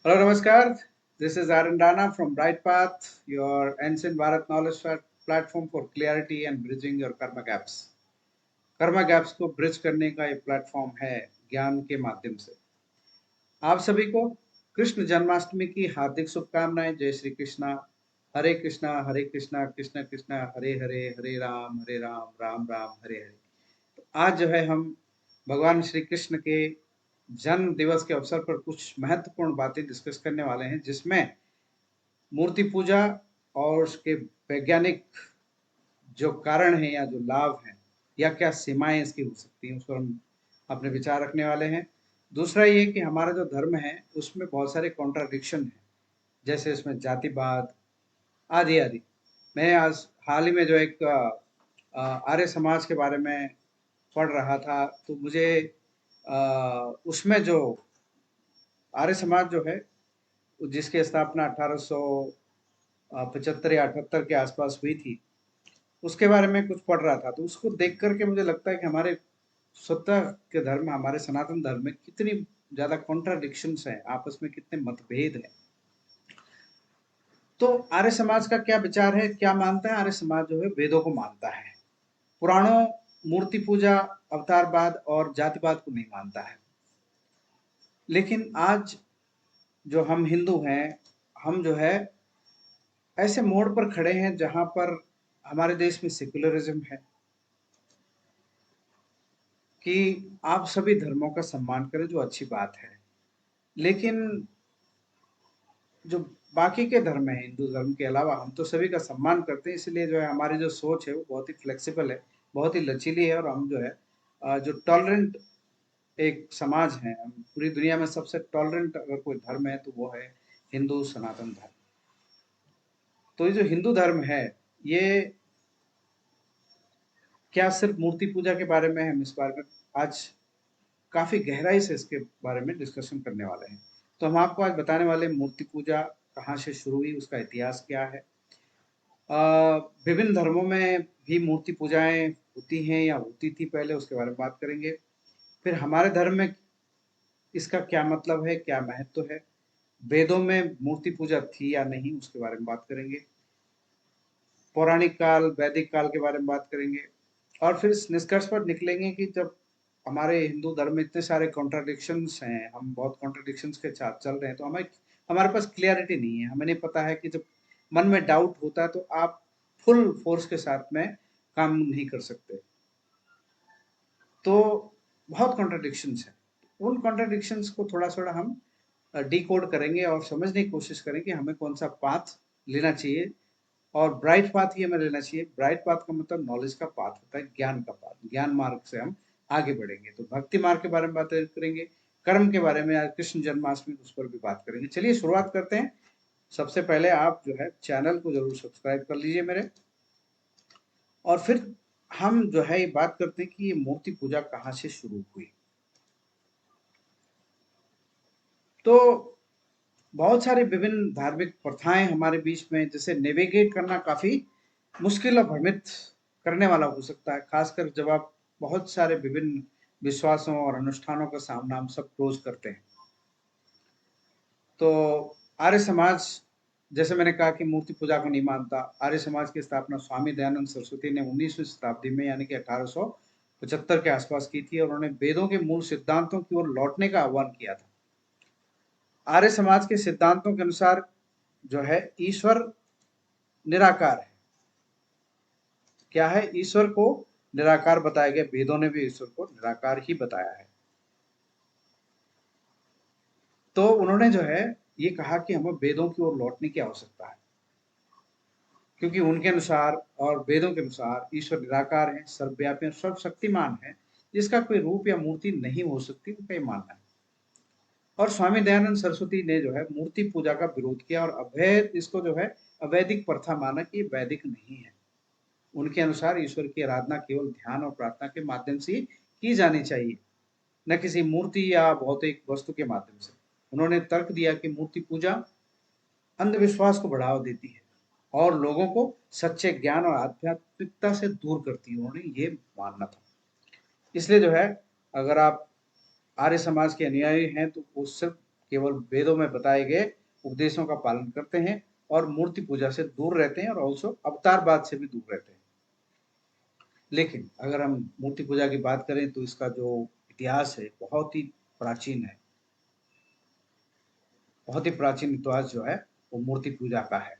Hello, Namaskar. This is Arun Rana from Bright Path, your Ancient Bharat Knowledge platform for clarity and bridging your karma gaps. Karma gaps को bridge करने का ये platform है ज्ञान के माध्यम से। आप सभी को कृष्ण जन्माष्टमी की हार्दिक शुभकामनाएं। जय श्री कृष्णा। हरे कृष्णा कृष्ण कृष्ण हरे हरे, हरे राम राम हरे हरे। तो आज जो है हम भगवान श्री कृष्ण के जन्म दिवस के अवसर पर कुछ महत्वपूर्ण बातें डिस्कस करने वाले हैं, जिसमें मूर्ति पूजा और उसके वैज्ञानिक जो कारण है या जो लाभ हैं या क्या सीमाएं इसकी हो सकती हैं, उस पर हम अपने विचार रखने वाले हैं। दूसरा ये कि हमारा जो धर्म है उसमें बहुत सारे कॉन्ट्राडिक्शन हैं, जैसे इसमें जातिवाद आदि आदि। मैं आज हाल ही में जो एक आर्य समाज के बारे में पढ़ रहा था, तो मुझे उसमें जो आर्य समाज जो है जिसकी स्थापना 1875 या 78 के आसपास हुई थी, उसके बारे में कुछ पढ़ रहा था। तो उसको देख करके मुझे लगता है कि हमारे स्वतः के धर्म, हमारे सनातन धर्म में कितनी ज्यादा कॉन्ट्राडिक्शंस हैं, आपस में कितने मतभेद हैं। तो आर्य समाज का क्या विचार है, क्या मानता है? आर्य समाज जो है वेदों को मानता है, पुराणों, मूर्ति पूजा, अवतारवाद और जातिवाद को नहीं मानता है। लेकिन आज जो हम हिंदू हैं, हम जो है ऐसे मोड़ पर खड़े हैं जहां पर हमारे देश में सेक्युलरिज्म है कि आप सभी धर्मों का सम्मान करें, जो अच्छी बात है। लेकिन जो बाकी के धर्म है, हिंदू धर्म के अलावा, हम तो सभी का सम्मान करते हैं। इसलिए जो है हमारी जो सोच है वो बहुत ही फ्लेक्सिबल है, बहुत ही लचीली है, और हम जो है जो टॉलरेंट एक समाज है। हम पूरी दुनिया में सबसे टॉलरेंट अगर कोई धर्म है तो वो है हिंदू सनातन धर्म। तो ये जो हिंदू धर्म है, ये क्या सिर्फ मूर्ति पूजा के बारे में? हम इस बारे में आज काफी गहराई से इसके बारे में डिस्कशन करने वाले हैं। तो हम आपको आज बताने वाले हैं मूर्ति पूजा कहाँ से शुरू हुई, उसका इतिहास क्या है। विभिन्न धर्मों में भी मूर्ति पूजाएं होती हैं या होती थी पहले, उसके बारे में बात करेंगे। फिर हमारे धर्म में इसका क्या मतलब है, क्या महत्व है, वेदों में मूर्ति पूजा थी या नहीं, उसके बारे में बात करेंगे। पौराणिक काल, वैदिक काल के बारे में बात करेंगे। और फिर इस निष्कर्ष पर निकलेंगे कि जब हमारे हिंदू धर्म में इतने सारे कॉन्ट्राडिक्शंस हैं, हम बहुत कॉन्ट्राडिक्शंस के साथ चल रहे हैं, तो हमें हमारे पास क्लियरिटी नहीं है। हमें नहीं पता है कि जब मन में डाउट होता है तो आप फुल फोर्स के साथ में काम नहीं कर सकते। तो बहुत कॉन्ट्राडिक्शंस हैं। उन कॉन्ट्राडिक्शंस को थोड़ा थोड़ा हम डिकोड करेंगे और समझने की कोशिश करें कि हमें कौन सा पाथ लेना चाहिए। और ब्राइट पाथ ही हमें लेना चाहिए। ब्राइट पाथ का मतलब नॉलेज का पाथ होता है, ज्ञान का पाथ। ज्ञान मार्ग से हम आगे बढ़ेंगे। तो भक्ति मार्ग के बारे में बात करेंगे, कर्म के बारे में, आज कृष्ण जन्माष्टमी उस पर भी बात करेंगे। चलिए शुरुआत करते हैं। सबसे पहले आप जो है चैनल को जरूर सब्सक्राइब कर लीजिए मेरे। और फिर हम जो है ये बात करते हैं कि ये मूर्ति पूजा कहाँ से शुरू हुई। तो बहुत सारी विभिन्न धार्मिक प्रथाएं हमारे बीच में, जिसे नेविगेट करना काफी मुश्किल और भ्रमित करने वाला हो सकता है, खासकर जब आप बहुत सारे विभिन्न विश्वासों और अनुष्ठानों का सामना हम सब रोज करते हैं। तो आर्य समाज, जैसे मैंने कहा कि मूर्ति पूजा को नहीं मानता। आर्य समाज की स्थापना स्वामी दयानंद सरस्वती ने 19वीं शताब्दी में यानी कि 1875 के आसपास की थी, और उन्होंने वेदों के मूल सिद्धांतों की ओर लौटने का आह्वान किया था। आर्य समाज के सिद्धांतों के अनुसार जो है ईश्वर निराकार है। क्या है? ईश्वर को निराकार बताया गया। वेदों ने भी ईश्वर को निराकार ही बताया है। तो उन्होंने जो है ये कहा कि हमें वेदों की ओर लौटने की आवश्यकता है, क्योंकि उनके अनुसार और वेदों के अनुसार ईश्वर निराकार है, सर्वव्यापी और सर्वशक्तिमान है, जिसका कोई रूप या मूर्ति नहीं हो सकती, उनका ये मानना है। और स्वामी दयानंद सरस्वती ने जो है मूर्ति पूजा का विरोध किया और अवैध, इसको जो है अवैदिक प्रथा माना कि वैदिक नहीं है। उनके अनुसार ईश्वर की आराधना केवल ध्यान और प्रार्थना के माध्यम से ही की जानी चाहिए, न किसी मूर्ति या भौतिक वस्तु के माध्यम से। उन्होंने तर्क दिया कि मूर्ति पूजा अंधविश्वास को बढ़ावा देती है और लोगों को सच्चे ज्ञान और आध्यात्मिकता से दूर करती है। उन्होंने ये मानना था। इसलिए जो है, अगर आप आर्य समाज के अनुयायी हैं तो वो सिर्फ केवल वेदों में बताए गए उपदेशों का पालन करते हैं और मूर्ति पूजा से दूर रहते हैं और ऑल्सो अवतारवाद से भी दूर रहते हैं। लेकिन अगर हम मूर्ति पूजा की बात करें तो इसका जो इतिहास है बहुत ही प्राचीन है। बहुत ही प्राचीन इतिहास जो है वो मूर्ति पूजा का है।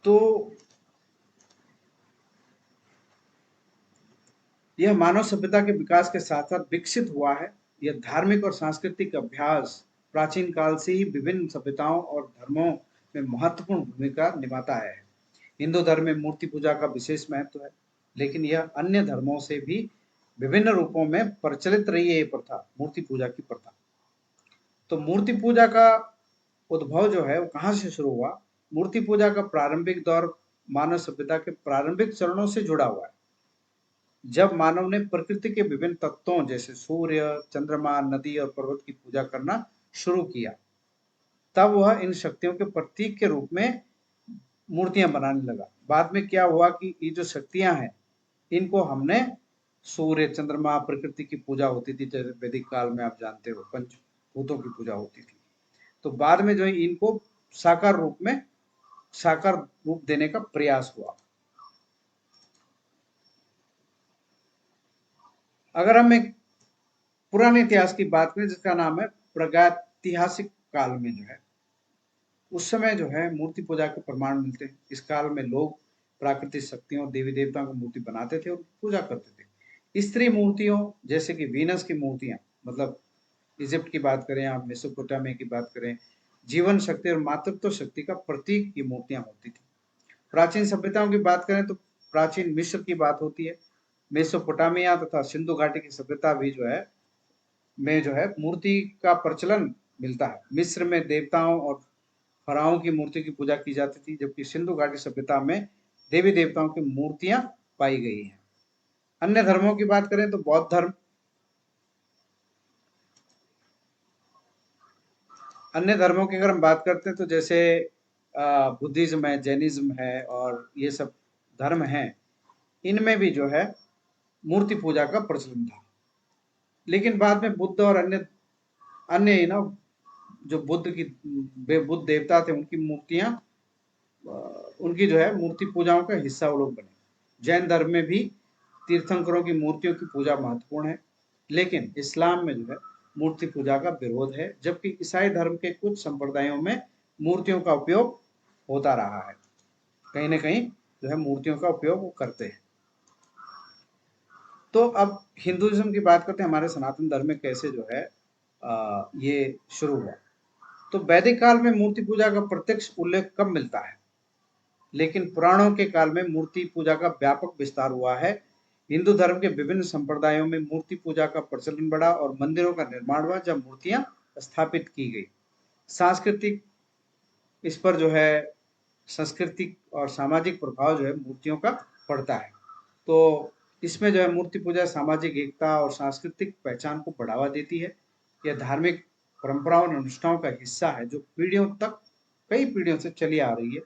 तो यह मानव सभ्यता के विकास के साथ साथ विकसित हुआ है। यह धार्मिक और सांस्कृतिक अभ्यास प्राचीन काल से ही विभिन्न सभ्यताओं और धर्मों में महत्वपूर्ण भूमिका निभाता है। हिंदू धर्म में मूर्ति पूजा का विशेष महत्व है, लेकिन यह अन्य धर्मों से भी विभिन्न रूपों में प्रचलित रही है। ये प्रथा, मूर्ति पूजा की प्रथा। तो मूर्ति पूजा का उद्भव जो है वो कहाँ से शुरू हुआ? मूर्ति पूजा का प्रारंभिक दौर मानव सभ्यता के प्रारंभिक चरणों से जुड़ा हुआ है, जब मानव ने प्रकृति के विभिन्न तत्वों जैसे सूर्य, चंद्रमा, नदी और पर्वत की पूजा करना शुरू किया। तब वह इन शक्तियों के प्रतीक के रूप में मूर्तियां बनाने लगा। बाद में क्या हुआ कि ये जो शक्तियां हैं इनको हमने सूर्य, चंद्रमा, प्रकृति की पूजा होती थी, जैसे वैदिक काल में आप जानते हो पंचभूतों की पूजा होती थी। तो बाद में जो है इनको साकार रूप देने का प्रयास हुआ। अगर हम एक पुराने इतिहास की बात करें जिसका नाम है प्रागैतिहासिक काल में जो है, उस समय जो है मूर्ति पूजा के प्रमाण मिलते हैं। इस काल में लोग प्राकृतिक शक्तियों, देवी देवताओं की मूर्ति बनाते थे और पूजा करते थे। स्त्री मूर्तियों जैसे कि वीनस की मूर्तियां, मतलब इजिप्ट की बात करें या मेसोपोटामिया की बात करें, जीवन शक्ति और मातृत्व शक्ति का प्रतीक ये मूर्तियां होती थी। प्राचीन सभ्यताओं की बात करें तो प्राचीन मिस्र की बात होती है। मेसोपोटामिया तथा सिंधु घाटी की सभ्यता भी जो है मूर्ति का प्रचलन मिलता है। मिस्र में देवताओं और फराओं की मूर्ति की पूजा की जाती थी, जबकि सिंधु घाटी सभ्यता में देवी देवताओं की मूर्तियां पाई गई हैं। अन्य धर्मों की बात करें तो बौद्ध धर्म, अन्य धर्मों की अगर हम बात करते हैं तो जैसे बुद्धिज्म है, जैनिज्म है और ये सब धर्म हैं, इनमें भी जो है मूर्ति पूजा का प्रचलन था। लेकिन बाद में बुद्ध और अन्य अन्य जो बुद्ध देवता थे उनकी मूर्तियां, उनकी जो है मूर्ति पूजाओं का हिस्सा वो लोग बने। जैन धर्म में भी तीर्थंकरों की मूर्तियों की पूजा महत्वपूर्ण है, लेकिन इस्लाम में जो है मूर्ति पूजा का विरोध है, जबकि ईसाई धर्म के कुछ संप्रदायों में मूर्तियों का उपयोग होता रहा है। कहीं ना कहीं जो है मूर्तियों का उपयोग वो करते हैं। तो अब हिंदुइज्म की बात करते हैं, हमारे सनातन धर्म में कैसे जो है ये शुरू हुआ। तो वैदिक काल में मूर्ति पूजा का प्रत्यक्ष उल्लेख कम मिलता है, लेकिन पुराणों के काल में मूर्ति पूजा का व्यापक विस्तार हुआ है। हिंदू धर्म के विभिन्न संप्रदायों में मूर्ति पूजा का प्रचलन बढ़ा और मंदिरों का निर्माण हुआ जब मूर्तियां स्थापित की गई। सांस्कृतिक इस पर जो है सांस्कृतिक और सामाजिक प्रभाव जो है मूर्तियों का पड़ता है। तो इसमें जो है मूर्ति पूजा सामाजिक एकता और सांस्कृतिक पहचान को बढ़ावा देती है। यह धार्मिक परंपराओं और अनुष्ठानों का हिस्सा है जो कई पीढ़ियों से चली आ रही है।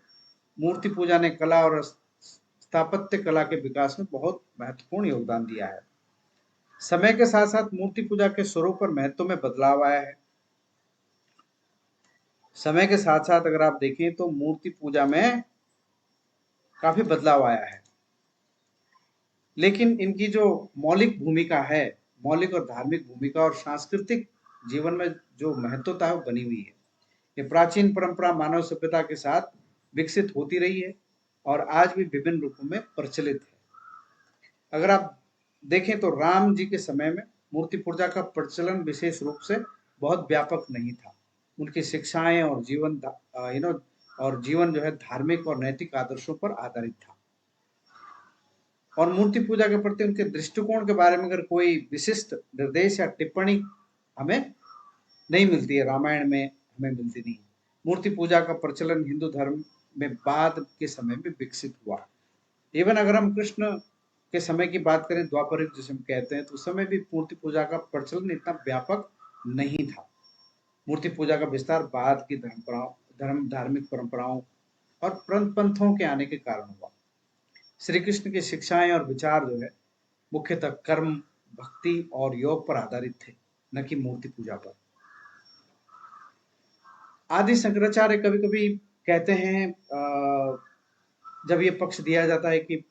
मूर्ति पूजा ने कला और स्थापत्य कला के विकास में बहुत महत्वपूर्ण योगदान दिया है। समय के साथ साथ मूर्ति पूजा के स्वरूप और महत्व में बदलाव आया है। समय के साथ साथ अगर आप देखें तो मूर्ति पूजा में काफी बदलाव आया है, लेकिन इनकी जो मौलिक भूमिका है, मौलिक और धार्मिक भूमिका और सांस्कृतिक जीवन में जो महत्वता है वो बनी हुई है। ये प्राचीन परंपरा मानव सभ्यता के साथ विकसित होती रही है और आज भी विभिन्न रूपों में प्रचलित है। अगर आप देखें तो राम जी के समय में मूर्ति पूजा का प्रचलन विशेष रूप से बहुत व्यापक नहीं था। उनकी शिक्षाएं और जीवन जो है धार्मिक और नैतिक आदर्शों पर आधारित था। और मूर्ति पूजा के प्रति उनके दृष्टिकोण के बारे में अगर कोई विशिष्ट निर्देश या टिप्पणी हमें नहीं मिलती है, रामायण में हमें मिलती नहीं। मूर्ति पूजा का प्रचलन हिंदू धर्म में बाद के समय में विकसित हुआ। इवन अगर हम कृष्ण के समय की बात करें, द्वापर युग जिसे हम कहते हैं, तो उस समय भी मूर्ति पूजा का प्रचलन इतना व्यापक नहीं था। मूर्ति पूजा का विस्तार बाद की धार्मिक परंपराओं और पंथों के आने के कारण हुआ। श्री कृष्ण की शिक्षाएं और विचार जो है मुख्यतः कर्म, भक्ति और योग पर आधारित थे। न कि मूर्ति पूजा पर। आदि शंकराचार्य कभी कभी कहते हैं, जब ये पक्ष दिया जाता है कि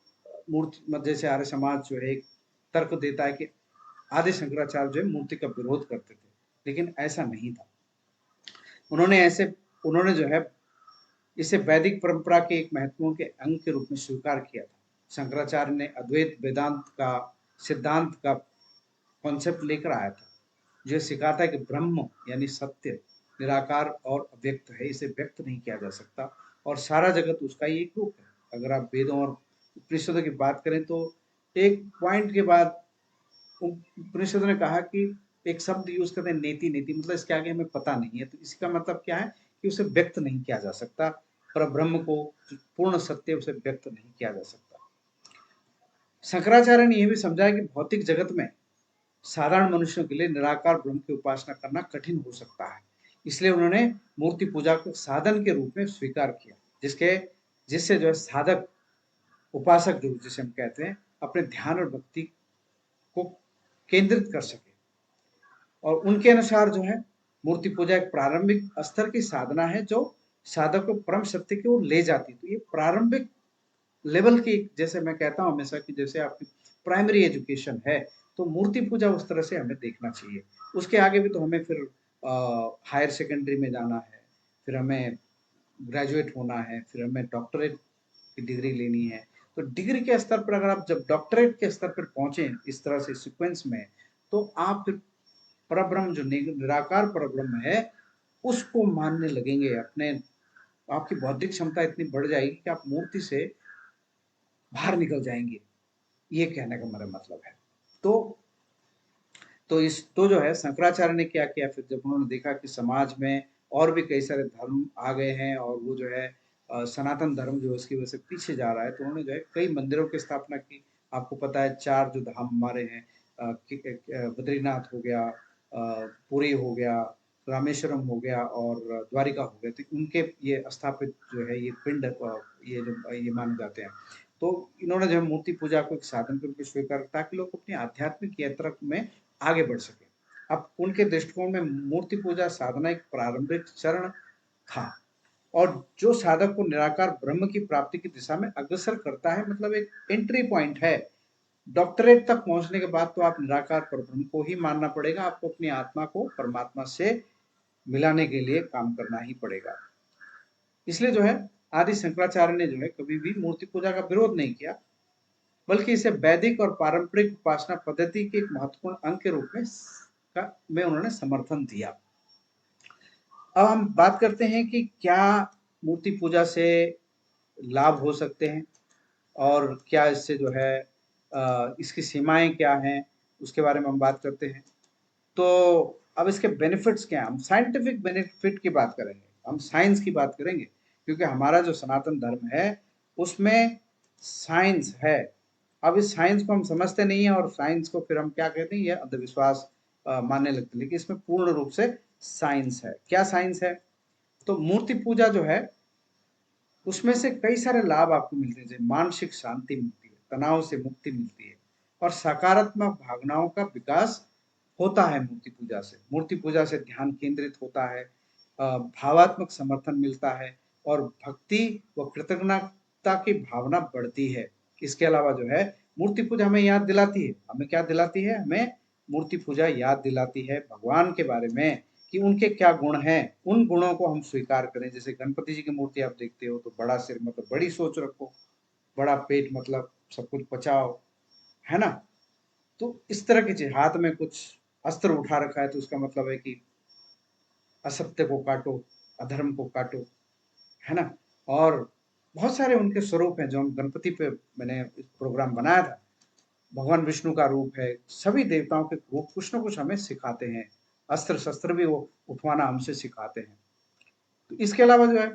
मूर्ति मध्य से आर्य समाज जो है एक तर्क देता है कि आदि शंकराचार्य जो है मूर्ति का विरोध करते थे, लेकिन ऐसा नहीं था। उन्होंने जो है इसे वैदिक परंपरा के एक महत्वपूर्ण के अंग के रूप में स्वीकार किया था। शंकराचार्य ने अद्वैत वेदांत का सिद्धांत का कॉन्सेप्ट लेकर आया था, जो सिखाता है कि ब्रह्म यानी सत्य निराकार और अव्यक्त है, इसे व्यक्त नहीं किया जा सकता और सारा जगत उसका ही एक रूप है। अगर आप वेदों और उपनिषदों की बात करें तो एक पॉइंट के बाद उपनिषदों ने कहा कि एक शब्द यूज करते हैं नेति, नेति मतलब इसके आगे हमें पता नहीं है, तो इसका मतलब क्या है कि उसे व्यक्त नहीं किया जा सकता, पर ब्रह्म को पूर्ण सत्य उसे व्यक्त नहीं किया जा सकता। शंकराचार्य ने यह भी समझाया कि भौतिक जगत में साधारण मनुष्यों के लिए निराकार ब्रह्म की उपासना करना कठिन हो सकता है, इसलिए उन्होंने मूर्ति पूजा को साधन के रूप में स्वीकार किया, जिससे जो है साधक उपासक जो जिसे हम कहते हैं अपने ध्यान और भक्ति को केंद्रित कर सके। और उनके अनुसार जो है मूर्ति पूजा एक प्रारंभिक स्तर की साधना है जो साधक को परम सत्य की ओर ले जाती है। तो ये प्रारंभिक लेवल की, जैसे मैं कहता हूँ हमेशा कि जैसे आपकी प्राइमरी एजुकेशन है, तो मूर्ति पूजा उस तरह से हमें देखना चाहिए। उसके आगे भी तो हमें फिर हायर सेकेंडरी में जाना है, फिर हमें ग्रेजुएट होना है, फिर हमें डॉक्टरेट की डिग्री लेनी है। तो डिग्री के स्तर पर अगर आप जब डॉक्टरेट के स्तर पर पहुंचे इस तरह से सीक्वेंस में, तो आप फिर परब्रह्म जो निराकार परब्रह्म है उसको मानने लगेंगे। अपने आपकी बौद्धिक क्षमता इतनी बढ़ जाएगी कि आप मूर्ति से बाहर निकल जाएंगे, ये कहने का मेरा मतलब है। तो जो है शंकराचार्य ने क्या किया, फिर जब उन्होंने देखा कि समाज में और भी कई सारे धर्म आ गए हैं और वो जो है सनातन धर्म जो है उसकी वजह से पीछे जा रहा है, तो उन्होंने जो है कई मंदिरों की स्थापना की। आपको पता है 4 जो धाम हमारे हैं, बद्रीनाथ हो गया, पुरी हो गया, रामेश्वरम हो गया और द्वारिका हो गया, तो उनके ये स्थापित जो है ये पिंड ये माने जाते हैं। तो इन्होंने जो है मूर्ति पूजा को एक साधन के रूप में स्वीकार, ताकि लोग अपनी आध्यात्मिक यात्रा में आगे बढ़ सके। अब उनके दृष्टिकोण में मूर्ति पूजा साधना एक प्रारंभिक चरण था और जो साधक को निराकार ब्रह्म की प्राप्ति की दिशा में अग्रसर करता है, मतलब एक एंट्री पॉइंट है। डॉक्टरेट तक पहुंचने के बाद तो आप निराकार परब्रह्म को ही मानना पड़ेगा, आपको अपनी आत्मा को परमात्मा से मिलाने के लिए काम करना ही पड़ेगा। इसलिए जो है आदि शंकराचार्य ने जो है कभी भी मूर्ति पूजा का विरोध नहीं किया, बल्कि इसे वैदिक और पारंपरिक उपासना पद्धति के एक महत्वपूर्ण अंग के रूप में उन्होंने समर्थन दिया। अब हम बात करते हैं कि क्या मूर्ति पूजा से लाभ हो सकते हैं और क्या इससे जो है इसकी सीमाएं क्या हैं, उसके बारे में हम बात करते हैं। तो अब इसके बेनिफिट्स क्या हैं, हम साइंटिफिक बेनिफिट की बात करेंगे, हम साइंस की बात करेंगे, क्योंकि हमारा जो सनातन धर्म है उसमें साइंस है। अब इस साइंस को हम समझते नहीं है और साइंस को फिर हम क्या कहते हैं, ये अंधविश्वास मानने लगते हैं, लेकिन इसमें पूर्ण रूप से साइंस है। क्या साइंस है? तो मूर्ति पूजा जो है उसमें से कई सारे लाभ आपको मिलते हैं, जैसे मानसिक शांति मिलती है, तनाव से मुक्ति मिलती है और सकारात्मक भावनाओं का विकास होता है मूर्ति पूजा से। मूर्ति पूजा से ध्यान केंद्रित होता है, भावात्मक समर्थन मिलता है और भक्ति व कृतज्ञता की भावना बढ़ती है। इसके अलावा जो है मूर्ति पूजा हमें याद दिलाती है, हमें क्या दिलाती है, हमें मूर्ति पूजा याद दिलाती है भगवान के बारे में कि उनके क्या गुण हैं, उन गुणों को हम स्वीकार करें। जैसे गणपति जी की मूर्ति आप देखते हो तो बड़ा सिर मतलब बड़ी सोच रखो, बड़ा पेट मतलब सब कुछ पचाओ, है ना। तो इस तरह के हाथ में कुछ अस्त्र उठा रखा है तो उसका मतलब है कि असत्य को काटो, अधर्म को काटो, है ना। और बहुत सारे उनके स्वरूप हैं जो हम गणपति पे मैंने प्रोग्राम बनाया था। भगवान विष्णु का रूप है, सभी देवताओं के रूप कुछ ना कुछ हमें सिखाते हैं, अस्त्र शस्त्र भी वो उठवाना हमसे सिखाते हैं। तो इसके अलावा जो है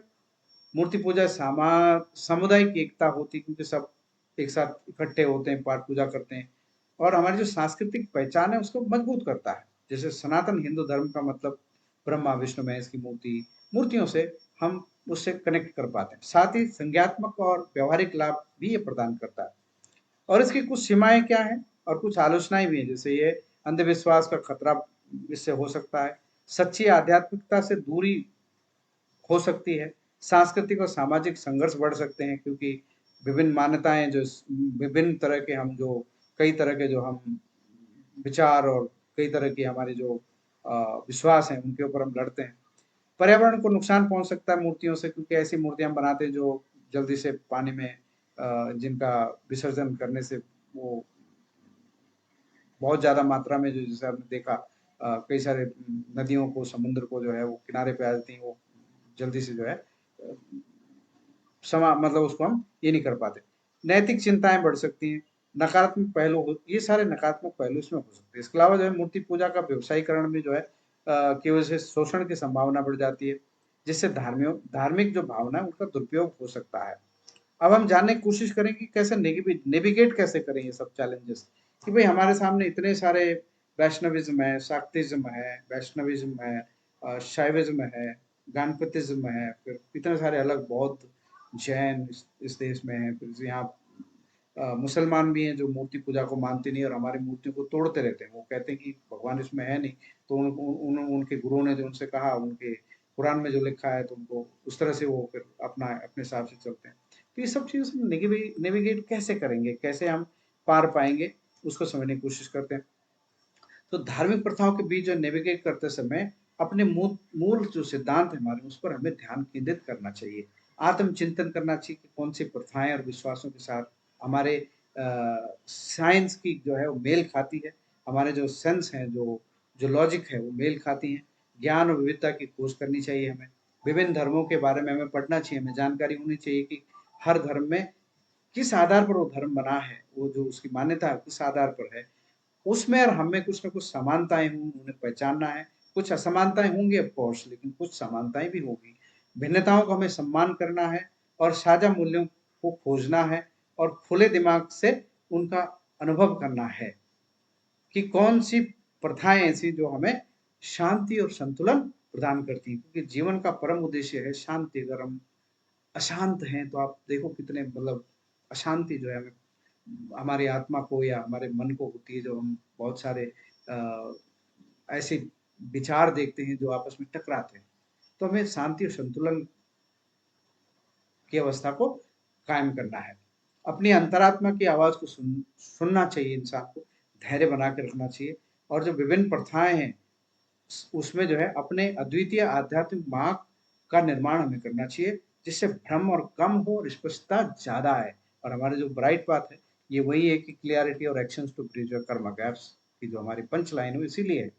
मूर्ति पूजा सामुदायिक एकता होती है, क्योंकि सब एक साथ इकट्ठे होते हैं, पाठ पूजा करते हैं और हमारी जो सांस्कृतिक पहचान है उसको मजबूत करता है। जैसे सनातन हिंदू धर्म का मतलब ब्रह्मा विष्णु महेश की मूर्तियों से हम उससे कनेक्ट कर पाते हैं। साथ ही संज्ञात्मक और व्यवहारिक लाभ भी ये प्रदान करता है। और इसकी कुछ सीमाएं क्या हैं और कुछ आलोचनाएं भी हैं, जैसे ये अंधविश्वास का खतरा इससे हो सकता है। सच्ची आध्यात्मिकता से दूरी हो सकती है। सांस्कृतिक और सामाजिक संघर्ष बढ़ सकते हैं, क्योंकि विभिन्न मान्यताएं जो विभिन्न तरह के हम जो कई तरह के जो हम विचार और कई तरह की हमारी जो विश्वास हैं उनके ऊपर हम लड़ते हैं। पर्यावरण को नुकसान पहुंच सकता है मूर्तियों से, क्योंकि ऐसी मूर्तियां हम बनाते हैं जो जल्दी से पानी में जिनका विसर्जन करने से वो बहुत ज़्यादा मात्रा में जो जैसे आपने देखा कई सारे नदियों को समुद्र को जो है वो किनारे पे आ जाती हैं, वो जल्दी से जो है समा मतलब उसको हम ये नहीं कर पाते। नैतिक चिंताएं बढ़ सकती हैं, नकारात्मक पहलू ये सारे नकारात्मक पहलू इसमें हो सकते हैं। इसके अलावा जो है मूर्ति पूजा का व्यवसायीकरण भी जो है की वजह से शोषण की संभावना बढ़ जाती है, जिससे धार्मिक जो भावना है उनका दुरुपयोग हो सकता है। अब हम जानने की कोशिश करें कि कैसे नेविगेट कैसे करें ये सब चैलेंजेस, कि भाई हमारे सामने इतने सारे वैष्णविज्म है, शाक्तिज्म है, वैष्णविज्म है, शैविज्म है, गणपतिज्म है, फिर इतने सारे अलग बौद्ध, जैन इस देश में है, फिर यहाँ मुसलमान भी हैं जो मूर्ति पूजा को मानते नहीं और हमारी मूर्तियों को तोड़ते रहते हैं। वो कहते हैं कि भगवान इसमें है नहीं, तो उनके गुरुओं ने जो उनसे कहा, उनके कुरान में जो लिखा है, तो उनको उस तरह से वो फिर अपने हिसाब से चलते हैं। तो ये सब चीज़ नेविगेट कैसे करेंगे, कैसे हम पार पाएंगे, उसको समझने की कोशिश करते हैं। तो धार्मिक प्रथाओं के बीच जो नेविगेट करते समय अपने मूल मूल जो सिद्धांत है हमारे, उस पर हमें ध्यान केंद्रित करना चाहिए। आत्मचिंतन करना चाहिए कि कौन सी प्रथाएं और विश्वासों के साथ हमारे साइंस की जो है वो मेल खाती है, हमारे जो सेंस हैं, जो जो लॉजिक है वो मेल खाती हैं। ज्ञान और विविधता की खोज करनी चाहिए हमें। विभिन्न धर्मों के बारे में हमें पढ़ना चाहिए, हमें जानकारी होनी चाहिए कि हर धर्म में किस आधार पर वो धर्म बना है, वो जो उसकी मान्यता है किस आधार पर है, उसमें और हमें कुछ न कुछ समानताएँ हों, उन्हें पहचानना है। कुछ असमानताएँ होंगी ऑफ़ कोर्स, लेकिन कुछ समानताएँ भी होंगी। भिन्नताओं का हमें सम्मान करना है और साझा मूल्यों को खोजना है और खुले दिमाग से उनका अनुभव करना है कि कौन-सी प्रथाएँ ऐसी जो हमें शांति और संतुलन प्रदान करती हैं। क्योंकि जीवन का परम उद्देश्य है शांति। अगर हम अशांत हैं, तो आप देखो कितने मतलब अशांति जो है हमें हमारी आत्मा को या हमारे मन को होती है, जो हम बहुत सारे ऐसे विचार देखते हैं जो आपस में टकराते हैं। तो हमें शांति और संतुलन की अवस्था को कायम करना है। अपनी अंतरात्मा की आवाज़ को सुनना चाहिए इंसान को, धैर्य बना के रखना चाहिए और जो विभिन्न प्रथाएँ हैं, उसमें जो है अपने अद्वितीय आध्यात्मिक मार्ग का निर्माण हमें करना चाहिए, जिससे भ्रम और कम हो और स्पष्टता ज़्यादा है। और हमारे जो ब्राइट पाथ है, ये वही है कि क्लैरिटी और actions to bridge your karma gaps की जो हमारी पंच लाइन है, इसीलिए है।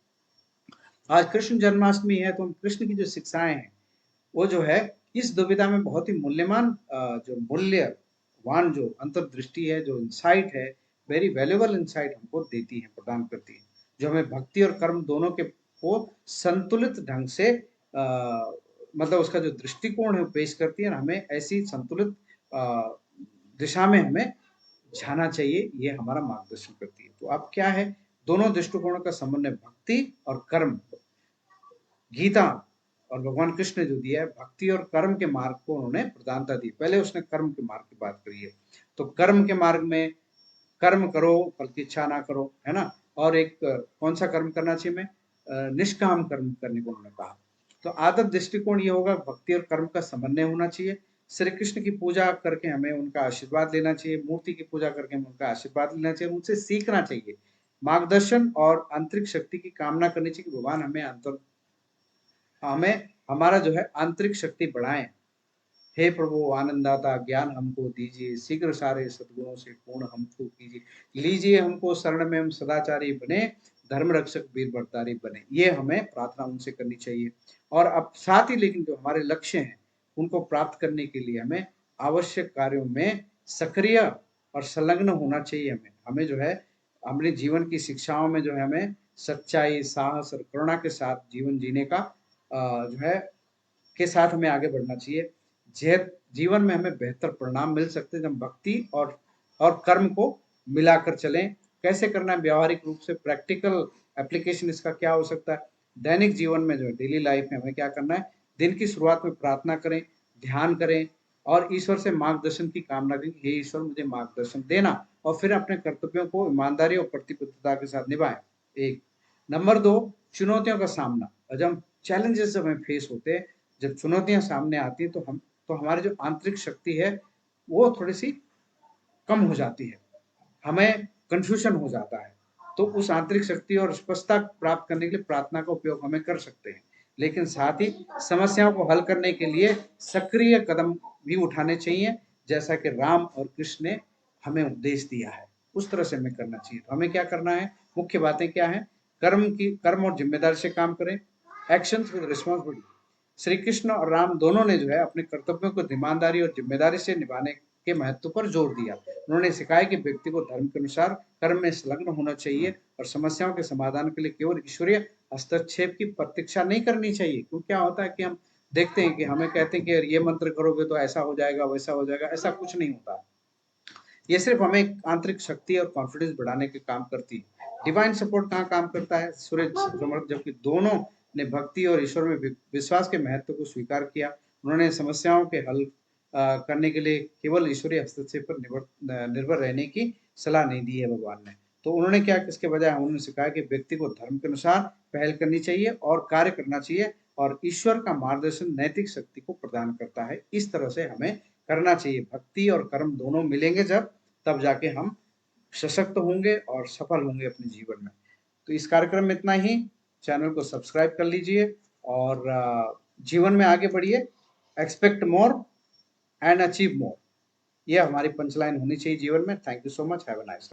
आज कृष्ण जन्माष्टमी है, तो हम कृष्ण की जो शिक्षाएँ हैं, वो जो है इस दुविधा में बहुत ही मूल्यवान जो मूल्यवान जो अंतर्दृष्टि है, जो इनसाइट है, वेरी वैल्यूएबल इनसाइट हमको देती है, प्रदान करती है, जो हमें भक्ति और कर्म दोनों के को संतुलित ढंग से मतलब उसका जो दृष्टिकोण है वो पेश करती है और हमें ऐसी संतुलित दिशा में हमें जाना चाहिए, ये हमारा मार्गदर्शन करती है। तो अब क्या है, दोनों दृष्टिकोणों का समन्वय भक्ति और कर्म, गीता और भगवान कृष्ण ने जो दिया है, भक्ति और कर्म के मार्ग को उन्होंने प्रधानता दी। पहले उसने कर्म के मार्ग की बात करी है, तो कर्म के मार्ग में कर्म करो, फल की इच्छा ना करो, है ना? और एक कौन सा कर्म करना चाहिए हमें? निष्काम कर्म करने को उन्होंने कहा। तो आदत दृष्टिकोण ये होगा, भक्ति और कर्म का समन्वय होना चाहिए। श्री कृष्ण की पूजा करके हमें उनका आशीर्वाद लेना चाहिए, मूर्ति की पूजा करके हमें उनका आशीर्वाद लेना चाहिए, उनसे सीखना चाहिए। मार्गदर्शन और आंतरिक शक्ति की कामना करनी चाहिए कि भगवान हमें हमारा जो है आंतरिक शक्ति बढ़ाएं। हे प्रभु आनंददाता, ज्ञान हमको दीजिए, शीघ्र सारे सद्गुणों से पूर्ण हमको कीजिए, लीजिए हमको शरण में, हम सदाचारी बने, धर्म रक्षक वीर भरतारी बने। ये हमें प्रार्थना उनसे करनी चाहिए। और अब साथ ही लेकिन जो हमारे लक्ष्य हैं उनको प्राप्त करने के लिए हमें आवश्यक कार्यों में सक्रिय और संलग्न होना चाहिए। हमें हमें जो है अपने जीवन की शिक्षाओं में जो है हमें सच्चाई, साहस और करुणा के साथ जीवन जीने का जो है के साथ हमें आगे बढ़ना चाहिए। जीवन में हमें बेहतर परिणाम मिल सकते हैं जब भक्ति और कर्म को मिलाकर चलें। कैसे करना है व्यावहारिक रूप से, प्रैक्टिकल एप्लीकेशन इसका क्या हो सकता है? दैनिक जीवन में जो है डेली लाइफ में हमें क्या करना है? दिन की शुरुआत में प्रार्थना करें, ध्यान करें और ईश्वर से मार्गदर्शन की कामना करें, हे ईश्वर मुझे मार्गदर्शन देना, और फिर अपने कर्तव्यों को ईमानदारी और प्रतिबद्धता के साथ निभाएं। एक नंबर 2, चुनौतियों का सामना, और जब चैलेंजेस हमें फेस होते हैं, जब चुनौतियाँ सामने आती हैं, तो हमारी जो आंतरिक शक्ति है, वो थोड़ी-सी कम हो जाती है। हमें कन्फ्यूज़न हो जाता है। तो उस आंतरिक शक्ति और स्पष्टता प्राप्त करने के लिए प्रार्थना का उपयोग हमें कर सकते हैं। लेकिन साथ ही समस्याओं को हल करने के लिए सक्रिय कदम भी उठाने चाहिए, जैसा कि राम और कृष्ण ने हमें उपदेश दिया है। उस तरह से हमें करना चाहिए। तो हमें क्या करना है? मुख्य बातें क्या हैं? कर्म और ज़िम्मेदारी से काम करें। Actions with responsibility. Shri Krishna और राम दोनों ने जो है अपने कर्तव्यों को ईमानदारी और ज़िम्मेदारी से निभाने के महत्व पर जोर दिया। उन्होंने सिखाया कि व्यक्ति को धर्म के अनुसार कर्म में संलग्न होना चाहिए और समस्याओं के समाधान के लिए केवल ईश्वरीय हस्तक्षेप की प्रतीक्षा नहीं करनी चाहिए। क्योंकि क्या होता है कि हम देखते हैं कि हमें कहते हैं कि यार ये मंत्र करोगे तो ऐसा हो जाएगा, वैसा हो जाएगा, ऐसा कुछ नहीं होता। ये सिर्फ हमें आंतरिक शक्ति और कॉन्फिडेंस बढ़ाने के काम करती है। डिवाइन सपोर्ट कहाँ काम करता है? सूरज समर्थ, जबकि दोनों ने भक्ति और ईश्वर में विश्वास के महत्व को स्वीकार किया। उन्होंने समस्याओं के हल करने के लिए केवल ईश्वरीय हस्तक्षेप पर निर्भर रहने की सलाह नहीं दी है भगवान ने। तो उन्होंने क्या, किसके बजाय उन्होंने सिखाया कि व्यक्ति को धर्म के अनुसार पहल करनी चाहिए और कार्य करना चाहिए, और ईश्वर का मार्गदर्शन नैतिक शक्ति को प्रदान करता है। इस तरह से हमें करना चाहिए। भक्ति और कर्म दोनों मिलेंगे जब, तब जाके हम सशक्त होंगे और सफल होंगे अपने जीवन में। तो इस कार्यक्रम में इतना ही। चैनल को सब्सक्राइब कर लीजिए और जीवन में आगे बढ़िए। Expect more and achieve more, ये हमारी पंचलाइन होनी चाहिए जीवन में। Thank you so much. Have a nice day.